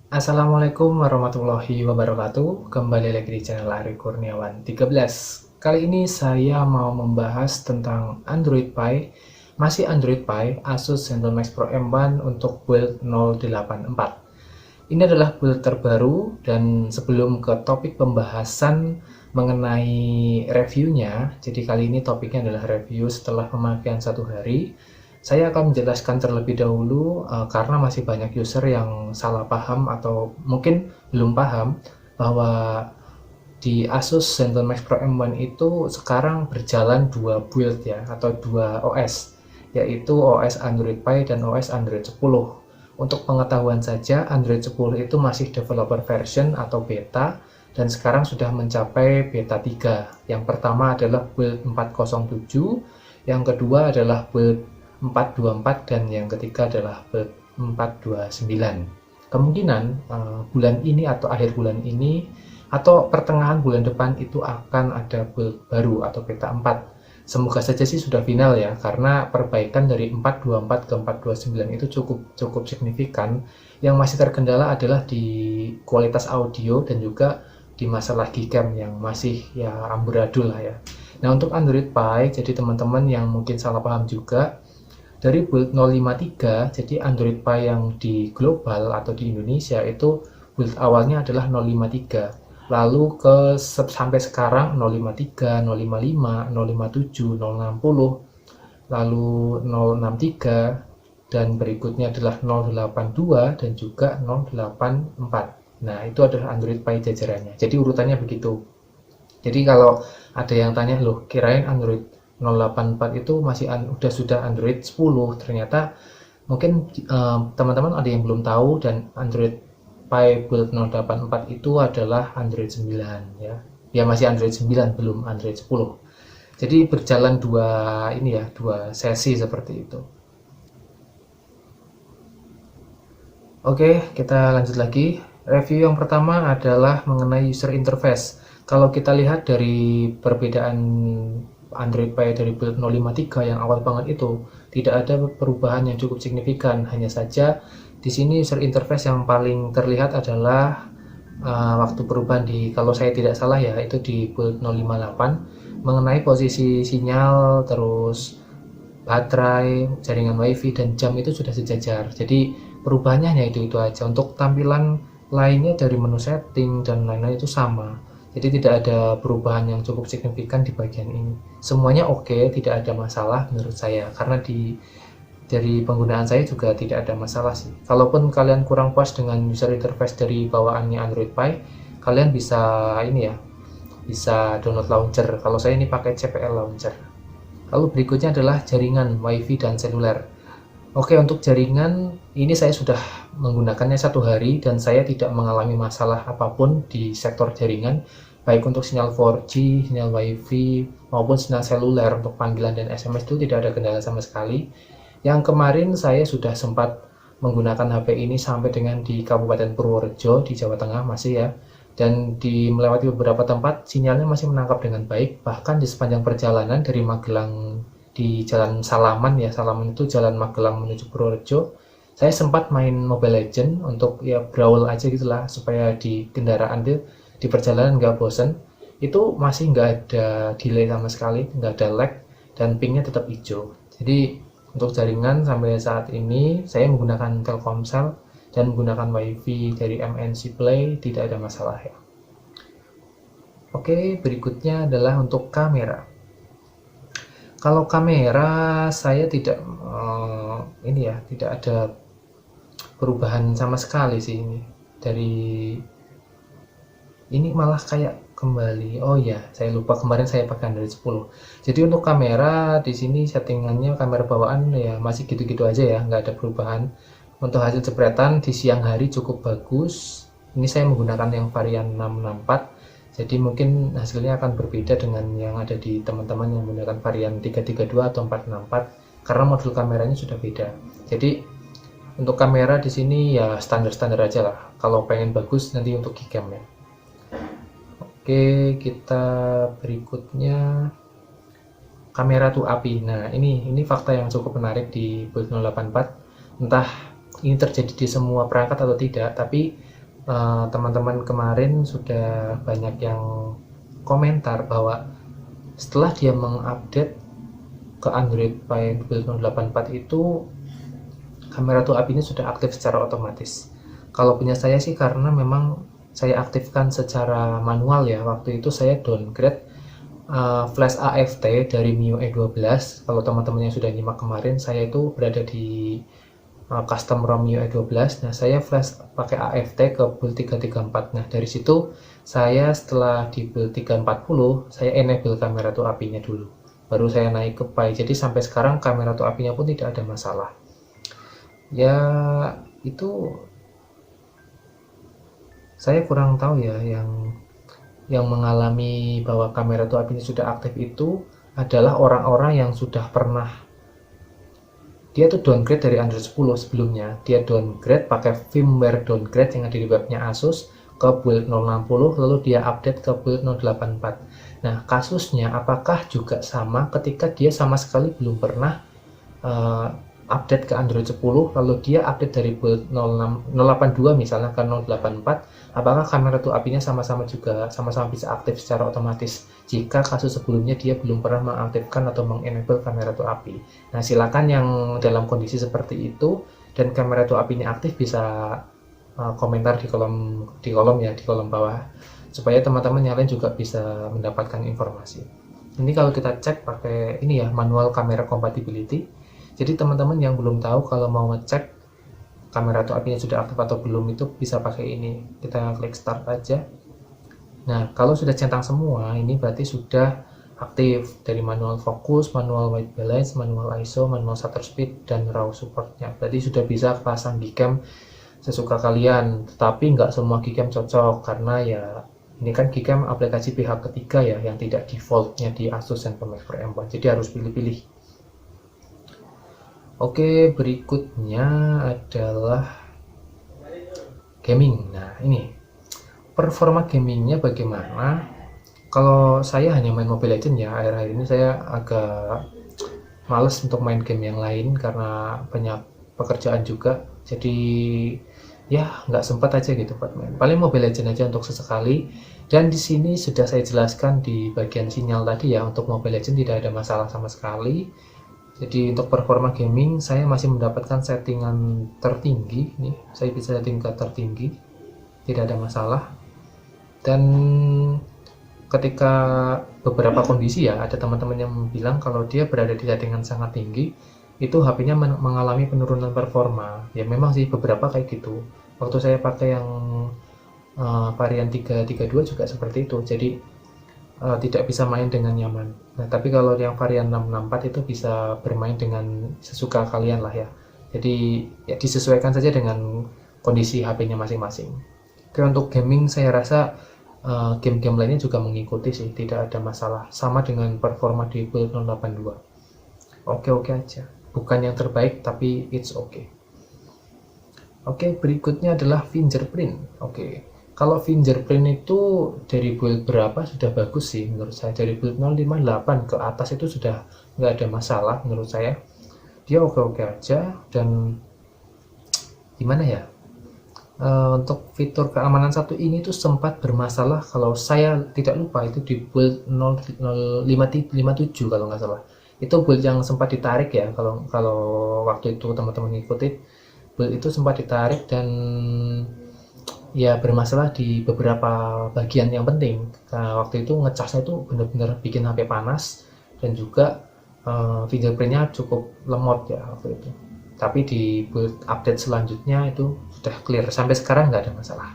Assalamualaikum warahmatullahi wabarakatuh. Kembali lagi di channel Ari Kurniawan 13. Kali ini saya mau membahas tentang Android Pie. Masih Android Pie Asus ZenBook Max Pro M1 untuk build 084. Ini adalah build terbaru, dan sebelum ke topik pembahasan mengenai reviewnya, jadi kali ini topiknya adalah review setelah pemakaian 1 hari. Saya akan menjelaskan terlebih dahulu karena masih banyak user yang salah paham atau mungkin belum paham bahwa di Asus ZenBook Max Pro M1 itu sekarang berjalan dua build ya, atau dua OS, yaitu OS Android Pie dan OS Android 10. Untuk pengetahuan saja, Android 10 itu masih developer version atau beta, dan sekarang sudah mencapai beta 3. Yang pertama adalah build 407, yang kedua adalah build 424, dan yang ketiga adalah build 429. Kemungkinan bulan ini atau akhir bulan ini atau pertengahan bulan depan itu akan ada build baru atau beta 4. Semoga saja sih sudah final ya, karena perbaikan dari 424 ke 429 itu cukup signifikan. Yang masih terkendala adalah di kualitas audio dan juga di masalah Gcam yang masih ya amburadul lah ya. Nah, untuk Android Pie, jadi teman-teman yang mungkin salah paham juga, dari build 053, jadi Android Pie yang di global atau di Indonesia itu build awalnya adalah 053. Lalu sampai sekarang 053, 055, 057, 060, lalu 063, dan berikutnya adalah 082 dan juga 084. Nah, itu adalah Android Pie jajarannya. Jadi urutannya begitu. Jadi kalau ada yang tanya, loh kirain Android 084 itu sudah Android 10, ternyata mungkin teman-teman ada yang belum tahu, dan Android Pie build 084 itu adalah Android 9 ya. Ya masih Android 9, belum Android 10. Jadi berjalan dua sesi seperti itu. Oke, kita lanjut lagi. Review yang pertama adalah mengenai user interface. Kalau kita lihat dari perbedaan Android Pie dari build 053 yang awal banget itu, tidak ada perubahan yang cukup signifikan. Hanya saja di sini user interface yang paling terlihat adalah waktu perubahan kalau saya tidak salah ya, itu di build 058 mengenai posisi sinyal, terus baterai, jaringan wifi, dan jam itu sudah sejajar. Jadi perubahannya hanya itu aja. Untuk tampilan lainnya dari menu setting dan lain-lain itu sama. Jadi tidak ada perubahan yang cukup signifikan di bagian ini. Semuanya oke, tidak ada masalah menurut saya, karena dari penggunaan saya juga tidak ada masalah sih. Kalaupun kalian kurang puas dengan user interface dari bawaannya Android Pie, kalian bisa bisa download launcher. Kalau saya ini pakai CPL launcher. Lalu berikutnya adalah jaringan wifi dan seluler. Oke, untuk jaringan ini saya sudah menggunakannya 1 hari dan saya tidak mengalami masalah apapun di sektor jaringan, baik untuk sinyal 4G, sinyal wifi, maupun sinyal seluler. Untuk panggilan dan SMS itu tidak ada kendala sama sekali. Yang kemarin saya sudah sempat menggunakan HP ini sampai dengan di Kabupaten Purworejo di Jawa Tengah masih ya, dan melewati beberapa tempat sinyalnya masih menangkap dengan baik. Bahkan di sepanjang perjalanan dari Magelang, di Jalan Salaman ya, Salaman itu Jalan Magelang menuju Purworejo, saya sempat main Mobile Legend untuk ya brawl aja gitulah, supaya di kendaraan itu di perjalanan nggak bosen. Itu masih nggak ada delay sama sekali, nggak ada lag, dan pingnya tetap hijau. Jadi untuk jaringan sampai saat ini saya menggunakan Telkomsel dan menggunakan wifi dari MNC Play, tidak ada masalah ya. Oke, berikutnya adalah untuk kamera. Kalau kamera saya tidak ada perubahan sama sekali sih ini. Ini malah kayak kembali. Oh ya, saya lupa kemarin saya pakai Android 10. Jadi untuk kamera di sini settingannya kamera bawaan ya masih gitu-gitu aja ya, nggak ada perubahan. Untuk hasil jepretan di siang hari cukup bagus. Ini saya menggunakan yang varian 664. Jadi mungkin hasilnya akan berbeda dengan yang ada di teman-teman yang menggunakan varian 332 atau 464 karena modul kameranya sudah beda. Jadi untuk kamera di sini ya standar-standar aja lah. Kalau pengen bagus nanti untuk Gcam ya. Oke, kita berikutnya kamera tuh api. Nah, ini fakta yang cukup menarik di build 084. Entah ini terjadi di semua perangkat atau tidak, tapi teman-teman kemarin sudah banyak yang komentar bahwa setelah dia mengupdate ke Android Pie build 084 itu kamera tuh apinya sudah aktif secara otomatis. Kalau punya saya sih karena memang saya aktifkan secara manual ya. Waktu itu saya downgrade flash AFT dari MIUI 12. Kalau teman-teman yang sudah nyimak kemarin, saya itu berada di custom ROM MIUI 12. Nah, saya flash pakai AFT ke build 334. Nah, dari situ saya setelah di build 340, saya enable kamera tuh apinya dulu. Baru saya naik ke Pi. Jadi sampai sekarang kamera tuh apinya pun tidak ada masalah. Ya, itu saya kurang tahu ya yang mengalami bahwa kamera tuh apinya sudah aktif itu adalah orang-orang yang sudah pernah dia tuh downgrade dari Android 10 sebelumnya. Dia downgrade pakai firmware downgrade yang ada di webnya Asus ke build 060 lalu dia update ke build 084. Nah, kasusnya apakah juga sama ketika dia sama sekali belum pernah update ke Android 10 lalu dia update dari build 082 misalnya ke 084, apakah kamera tuh apinya sama-sama bisa aktif secara otomatis jika kasus sebelumnya dia belum pernah mengaktifkan atau mengenable kamera tuh api. Nah, silakan yang dalam kondisi seperti itu dan kamera tuh apinya aktif bisa komentar di kolom bawah supaya teman-teman yang lain juga bisa mendapatkan informasi. Ini kalau kita cek pakai ini ya, manual camera compatibility. Jadi teman-teman yang belum tahu kalau mau ngecek kamera tuh apinya sudah aktif atau belum itu bisa pakai ini. Kita klik start aja. Nah, kalau sudah centang semua, ini berarti sudah aktif dari manual fokus, manual white balance, manual ISO, manual shutter speed, dan RAW supportnya. Berarti sudah bisa pasang Gcam sesuka kalian. Tetapi nggak semua Gcam cocok karena ya ini kan Gcam aplikasi pihak ketiga ya yang tidak defaultnya di Asus ZenFone Max Pro M1. Jadi harus pilih-pilih. Oke, berikutnya adalah gaming. Nah, ini performa gamingnya bagaimana? Kalau saya hanya main Mobile Legends ya, akhir-akhir ini saya agak males untuk main game yang lain karena banyak pekerjaan juga. Jadi ya nggak sempat aja gitu buat main. Paling Mobile Legends aja untuk sesekali. Dan di sini sudah saya jelaskan di bagian sinyal tadi ya, untuk Mobile Legends tidak ada masalah sama sekali. Jadi untuk performa gaming saya masih mendapatkan settingan tertinggi nih, saya bisa setting ke tertinggi, tidak ada masalah. Dan ketika beberapa kondisi ya, ada teman-teman yang bilang kalau dia berada di settingan sangat tinggi, itu HP-nya mengalami penurunan performa. Ya memang sih beberapa kayak gitu. Waktu saya pakai yang varian 332 juga seperti itu. Jadi tidak bisa main dengan nyaman. Nah, tapi kalau yang varian 664 itu bisa bermain dengan sesuka kalian lah ya. Jadi ya disesuaikan saja dengan kondisi HP-nya masing-masing. Oke, untuk gaming saya rasa game-game lainnya juga mengikuti sih, tidak ada masalah. Sama dengan performa di build 082. Oke-oke aja. Bukan yang terbaik tapi it's okay. Oke, berikutnya adalah fingerprint. Oke. Kalau fingerprint itu dari build berapa sudah bagus sih menurut saya. Dari build 058 ke atas itu sudah nggak ada masalah menurut saya. Dia oke-oke aja. Dan gimana ya, untuk fitur keamanan satu ini tuh sempat bermasalah kalau saya tidak lupa itu di build 057 kalau nggak salah. Itu build yang sempat ditarik ya, kalau waktu itu teman-teman ngikutin build itu sempat ditarik dan ya bermasalah di beberapa bagian yang penting. Nah, waktu itu ngecasnya itu benar-benar bikin HP panas dan juga fingerprintnya cukup lemot ya waktu itu. Tapi di build update selanjutnya itu sudah clear, sampai sekarang nggak ada masalah.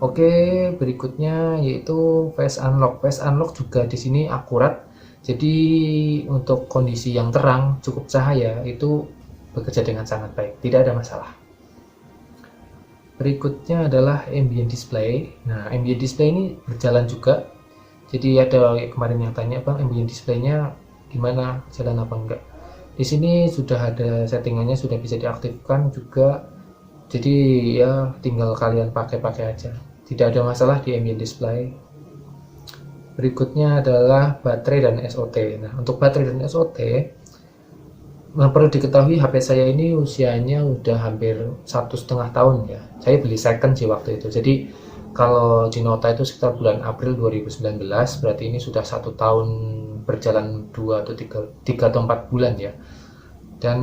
Oke, berikutnya yaitu face unlock. Face unlock juga di sini akurat. Jadi untuk kondisi yang terang, cukup cahaya itu bekerja dengan sangat baik, tidak ada masalah. Berikutnya adalah ambient display. Nah, ambient display ini berjalan juga. Jadi ada kemarin yang tanya, Bang, ambient displaynya gimana, jalan apa enggak? Di sini sudah ada settingannya, sudah bisa diaktifkan juga. Jadi ya tinggal kalian pakai aja. Tidak ada masalah di ambient display. Berikutnya adalah baterai dan SOT. Nah, untuk baterai dan SOT perlu diketahui HP saya ini usianya udah hampir 1,5 tahun ya. Saya beli second sih waktu itu. Jadi kalau di nota itu sekitar bulan April 2019, berarti ini sudah 1 tahun berjalan 2 atau 3 atau 4 bulan ya. Dan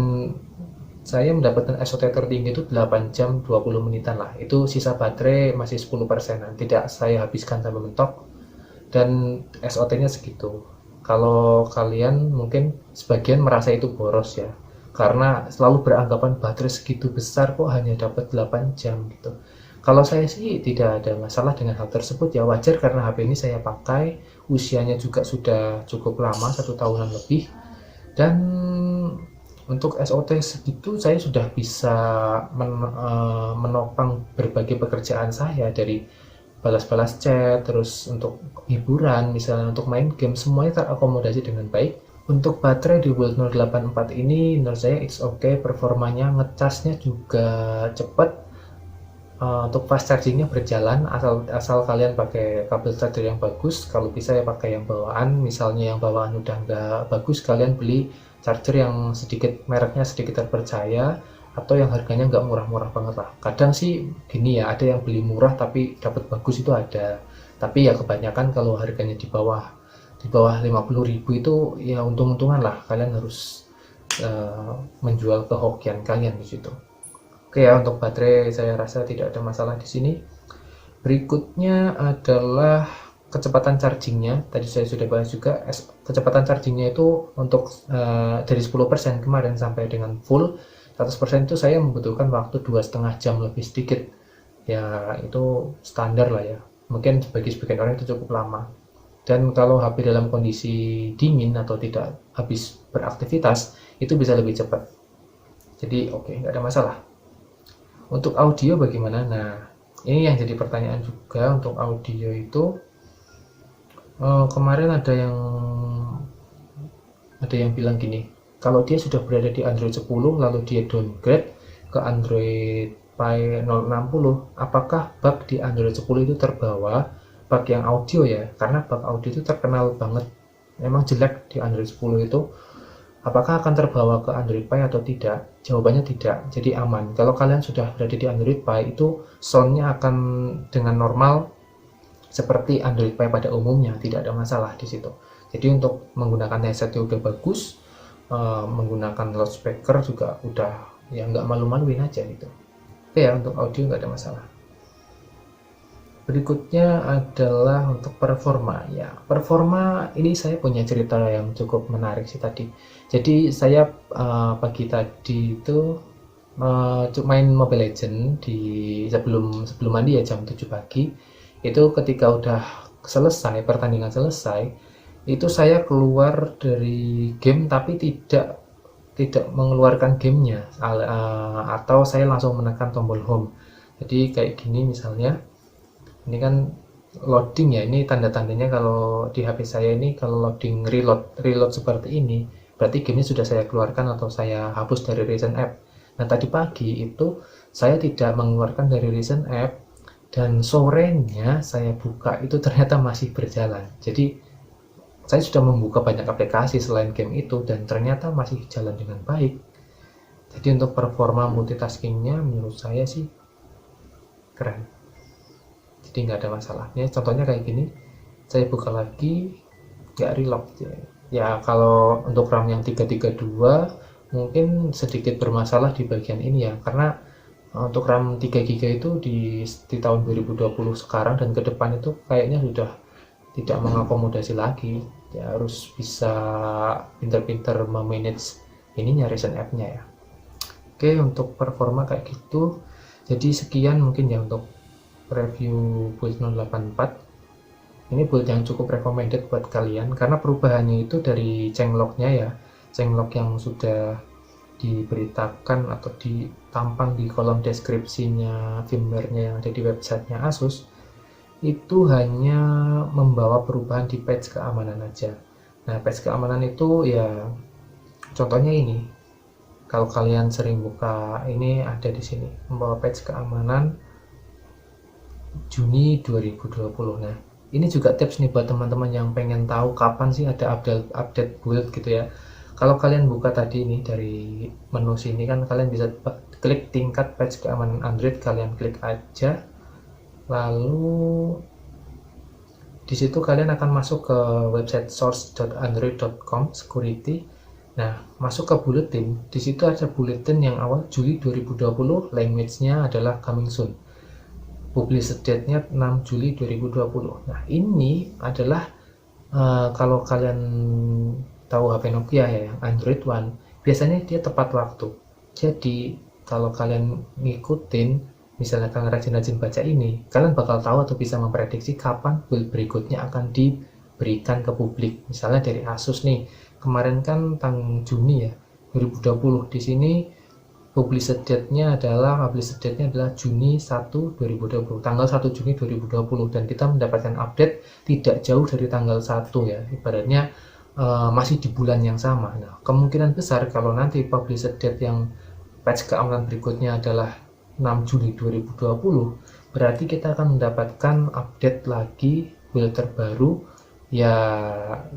saya mendapatkan SOT tertinggi itu 8 jam 20 menitan lah. Itu sisa baterai masih 10%, tidak saya habiskan sampai mentok. Dan SOT-nya segitu. Kalau kalian mungkin sebagian merasa itu boros ya, karena selalu beranggapan baterai segitu besar kok hanya dapat 8 jam gitu. Kalau saya sih tidak ada masalah dengan hal tersebut ya, wajar karena HP ini saya pakai usianya juga sudah cukup lama, 1 tahunan lebih. Dan untuk SOT segitu saya sudah bisa menopang berbagai pekerjaan saya, dari balas-balas chat, terus untuk hiburan, misalnya untuk main game, semuanya terakomodasi dengan baik. Untuk baterai di Build 084 ini menurut saya it's okay, performanya, ngecasnya juga cepat. Untuk fast chargingnya berjalan, asal kalian pakai kabel charger yang bagus. Kalau bisa ya pakai yang bawaan, misalnya yang bawaan udah nggak bagus, kalian beli charger yang sedikit mereknya sedikit terpercaya, atau yang harganya nggak murah-murah banget lah. Kadang sih gini ya, ada yang beli murah tapi dapat bagus itu ada, tapi ya kebanyakan kalau harganya di bawah 50.000 itu ya untung-untungan lah, kalian harus menjual kehokian kalian di situ. Oke ya, untuk baterai saya rasa tidak ada masalah di sini. Berikutnya adalah kecepatan chargingnya. Tadi saya sudah bahas juga, kecepatan chargingnya itu untuk dari 10% kemarin sampai dengan full 100% itu saya membutuhkan waktu 2,5 jam lebih sedikit. Ya itu standar lah ya. Mungkin bagi sebagian orang itu cukup lama. Dan kalau HP dalam kondisi dingin atau tidak habis beraktivitas, itu bisa lebih cepat. Jadi oke, nggak ada masalah. Untuk audio bagaimana? Nah, ini yang jadi pertanyaan juga. Untuk audio itu kemarin ada yang bilang gini, kalau dia sudah berada di Android 10 lalu dia downgrade ke Android Pie 060, apakah bug di Android 10 itu terbawa? Bug yang audio ya, karena bug audio itu terkenal banget, memang jelek di Android 10 itu. Apakah akan terbawa ke Android Pie atau tidak? Jawabannya tidak, jadi aman. Kalau kalian sudah berada di Android Pie, itu soundnya akan dengan normal seperti Android Pie pada umumnya, tidak ada masalah di situ. Jadi untuk menggunakan headset udah bagus, menggunakan loudspeaker juga udah ya nggak malu-maluin aja gitu. Oke ya, untuk audio nggak ada masalah. Berikutnya adalah untuk performa. Ya, performa ini saya punya cerita yang cukup menarik sih tadi. Jadi saya pagi tadi itu main Mobile Legends di sebelum mandi ya, jam 7 pagi. Itu ketika udah selesai, pertandingan selesai, itu saya keluar dari game tapi tidak mengeluarkan gamenya, atau saya langsung menekan tombol home. Jadi kayak gini misalnya. Ini kan loading ya, ini tanda-tandanya kalau di HP saya ini kalau loading reload seperti ini, berarti gamenya sudah saya keluarkan atau saya hapus dari recent app. Nah tadi pagi itu saya tidak mengeluarkan dari recent app, dan sorenya saya buka itu ternyata masih berjalan. Jadi saya sudah membuka banyak aplikasi selain game itu dan ternyata masih jalan dengan baik. Jadi untuk performa multitaskingnya menurut saya sih keren, jadi nggak ada masalahnya. Contohnya kayak gini, saya buka lagi nggak reload ya. Kalau untuk RAM yang 332 mungkin sedikit bermasalah di bagian ini ya, karena untuk RAM 3 GB itu di tahun 2020 sekarang dan ke depan itu kayaknya sudah tidak mengakomodasi lagi ya, harus bisa pinter-pinter memanage ininya, recent app-nya ya. Oke, untuk performa kayak gitu. Jadi sekian mungkin ya untuk review build 084. Ini build yang cukup recommended buat kalian karena perubahannya itu dari changelognya ya, changelog yang sudah diberitakan atau ditampang di kolom deskripsinya firmware-nya yang ada di websitenya Asus, itu hanya membawa perubahan di patch keamanan aja. Nah patch keamanan itu ya contohnya ini, kalau kalian sering buka ini ada di sini, membawa patch keamanan Juni 2020. Nah, ini juga tips nih buat teman-teman yang pengen tahu kapan sih ada update build gitu ya. Kalau kalian buka tadi ini dari menu sini kan kalian bisa klik tingkat patch keamanan Android, kalian klik aja, lalu di situ kalian akan masuk ke website source.android.com security. Nah, masuk ke bulletin. Di situ ada bulletin yang awal Juli 2020, language-nya adalah coming soon. Publish date-nya 6 Juli 2020. Nah, ini adalah kalau kalian tahu HP Nokia ya, yang Android One, biasanya dia tepat waktu. Jadi, kalau kalian ngikutin misalnya kalian rajin-rajin baca ini, kalian bakal tahu atau bisa memprediksi kapan build berikutnya akan diberikan ke publik. Misalnya dari Asus nih, kemarin kan tanggal Juni ya, 2020. Di sini publish date-nya adalah Juni 1, 2020, tanggal 1 Juni 2020, dan kita mendapatkan update tidak jauh dari tanggal 1 ya, ibaratnya masih di bulan yang sama. Nah, kemungkinan besar kalau nanti publish date yang patch keamanan berikutnya adalah 6 Juli 2020, berarti kita akan mendapatkan update lagi build terbaru ya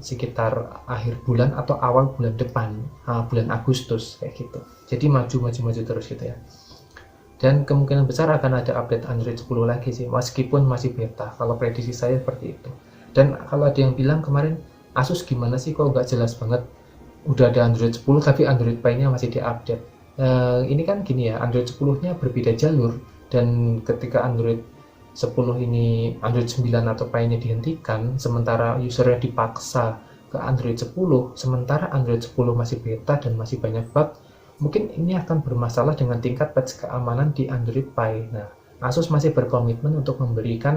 sekitar akhir bulan atau awal bulan depan, bulan Agustus kayak gitu. Jadi maju terus gitu ya. Dan kemungkinan besar akan ada update Android 10 lagi sih, meskipun masih beta. Kalau prediksi saya seperti itu. Dan kalau ada yang bilang kemarin, Asus gimana sih kok nggak jelas banget, udah ada Android 10 tapi Android Pie-nya masih diupdate. Ini kan gini ya, Android 10-nya berbeda jalur, dan ketika Android 10 ini, Android 9 atau Pie-nya dihentikan, sementara usernya dipaksa ke Android 10, sementara Android 10 masih beta dan masih banyak bug, mungkin ini akan bermasalah dengan tingkat patch keamanan di Android Pie. Nah, Asus masih berkomitmen untuk memberikan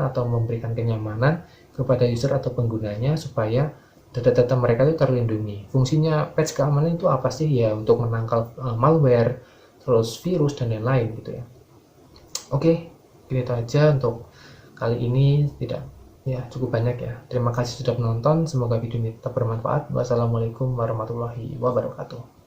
kenyamanan kepada user atau penggunanya supaya data-data mereka itu terlindungi. Fungsinya patch keamanan itu apa sih? Ya untuk menangkal malware, terus virus dan lain-lain gitu ya. Oke, itu aja untuk kali ini, tidak ya cukup banyak ya. Terima kasih sudah menonton, semoga video ini tetap bermanfaat. Wassalamualaikum warahmatullahi wabarakatuh.